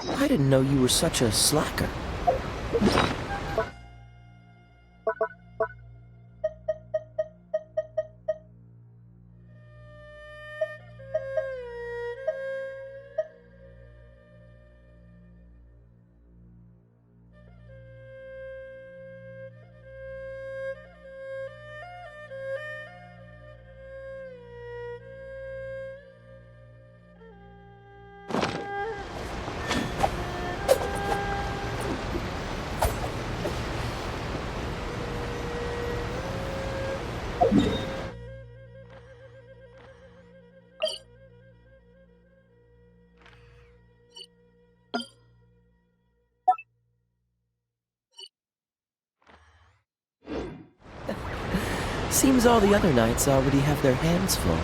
I didn't know you were such a slacker. Seems all the other knights already have their hands full.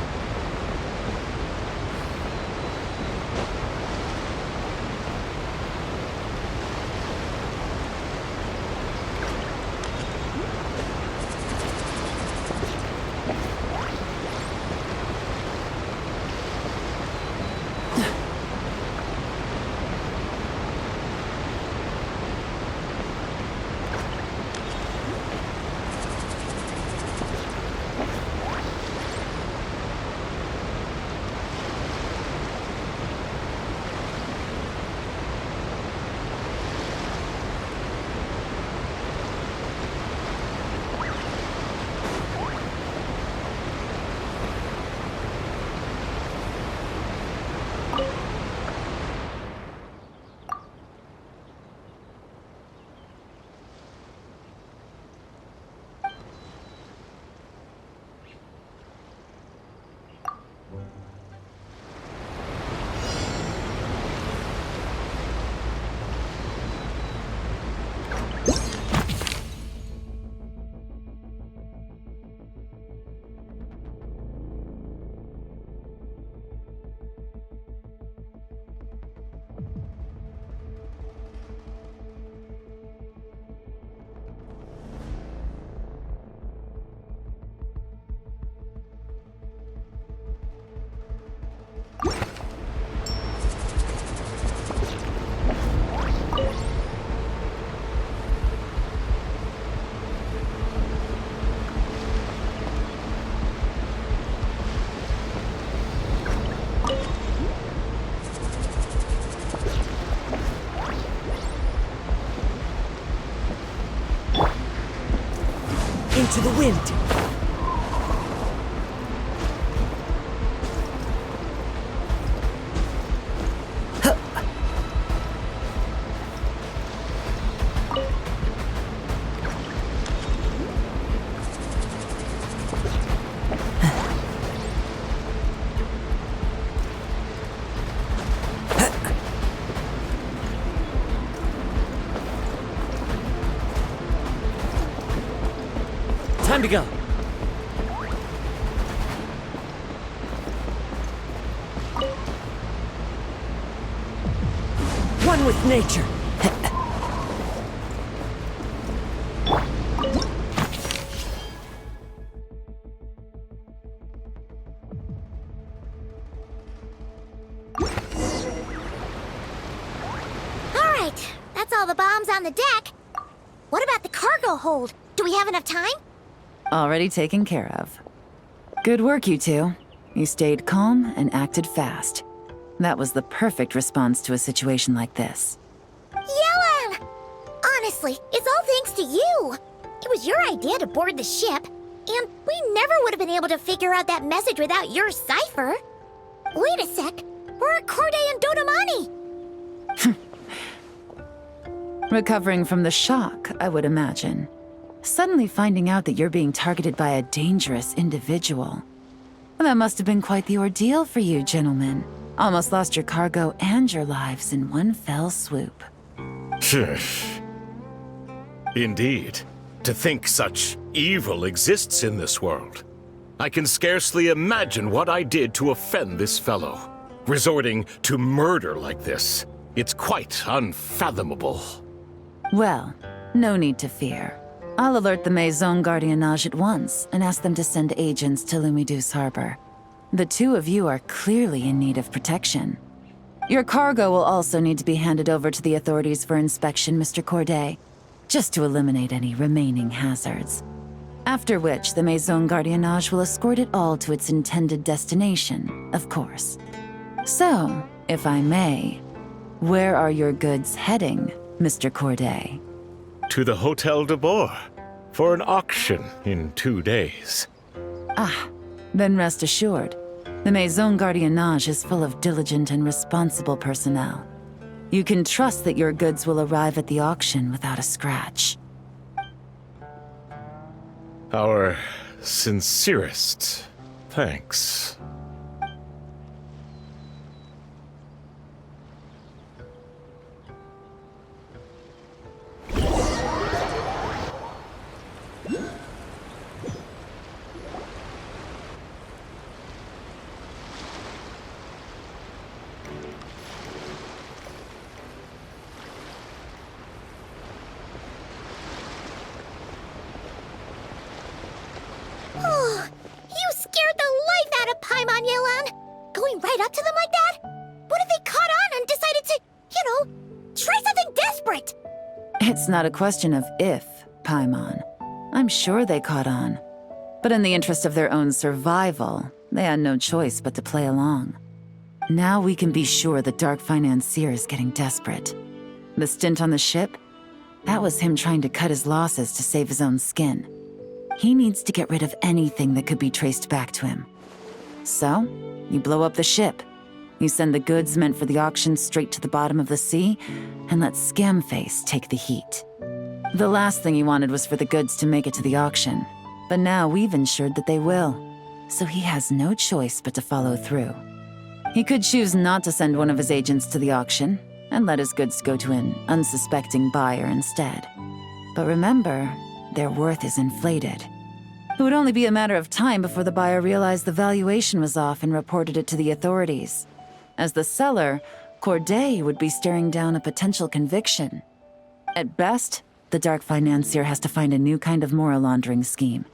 Into the wind! Time to go. One with nature. All right, that's all the bombs on the deck. What about the cargo hold? Do we have enough time? Already taken care of. Good work, you two. You stayed calm and acted fast. That was the perfect response to a situation like this. Yellen! Honestly, it's all thanks to you. It was your idea to board the ship, and we never would have been able to figure out that message without your cipher. Wait a sec. We're at Corday and Dodamani. Recovering from the shock, I would imagine. Suddenly finding out that you're being targeted by a dangerous individual. That must have been quite the ordeal for you, gentlemen. Almost lost your cargo and your lives in one fell swoop. Indeed. To think such evil exists in this world. I can scarcely imagine what I did to offend this fellow. Resorting to murder like this. It's quite unfathomable. Well, no need to fear. I'll alert the Maison Gardiennage at once and ask them to send agents to Lumidus Harbor. The two of you are clearly in need of protection. Your cargo will also need to be handed over to the authorities for inspection, Mr. Corday, just to eliminate any remaining hazards. After which, the Maison Gardiennage will escort it all to its intended destination, of course. So, if I may, where are your goods heading, Mr. Corday? To the Hotel de Boer for an auction in 2 days. Ah, then rest assured, the Maison Gardiennage is full of diligent and responsible personnel. You can trust that your goods will arrive at the auction without a scratch. Our sincerest thanks. Oh, you scared the life out of Paimon, Yelan! Going right up to them like that? What if they caught on and decided to, try something desperate? It's not a question of if, Paimon. I'm sure they caught on. But in the interest of their own survival, they had no choice but to play along. Now we can be sure the Dark Financier is getting desperate. The stint on the ship? That was him trying to cut his losses to save his own skin. He needs to get rid of anything that could be traced back to him. So, you blow up the ship. You send the goods meant for the auction straight to the bottom of the sea, and let Scamface take the heat. The last thing he wanted was for the goods to make it to the auction, but now we've ensured that they will, so he has no choice but to follow through. He could choose not to send one of his agents to the auction, and let his goods go to an unsuspecting buyer instead. But remember, their worth is inflated. It would only be a matter of time before the buyer realized the valuation was off and reported it to the authorities. As the seller, Corday would be staring down a potential conviction. At best, the Dark Financier has to find a new kind of moral laundering scheme.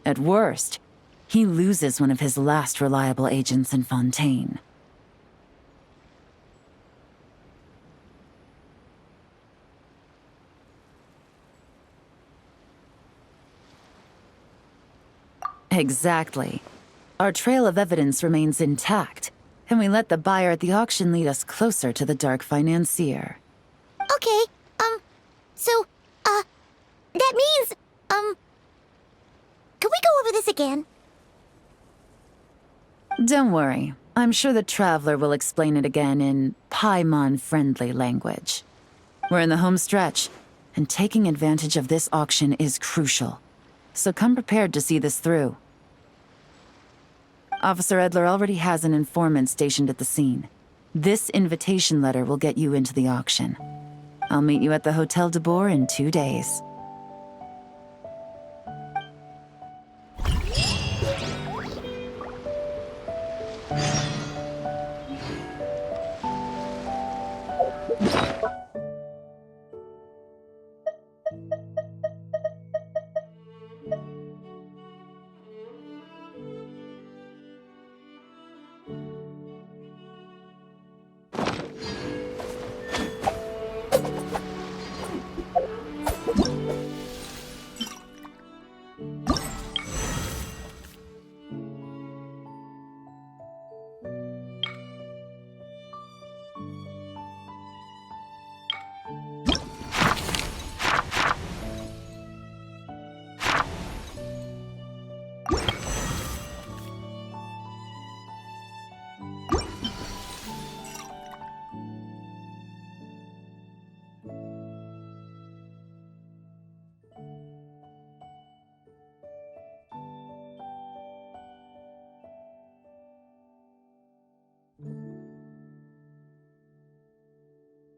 At worst, he loses one of his last reliable agents in Fontaine. Exactly. Our trail of evidence remains intact, and we let the buyer at the auction lead us closer to the Dark Financier. Okay, that means, could we go over this again? Don't worry. I'm sure the Traveler will explain it again in Paimon-friendly language. We're in the home stretch, and taking advantage of this auction is crucial. So come prepared to see this through. Officer Edler already has an informant stationed at the scene. This invitation letter will get you into the auction. I'll meet you at the Hotel de Boer in 2 days.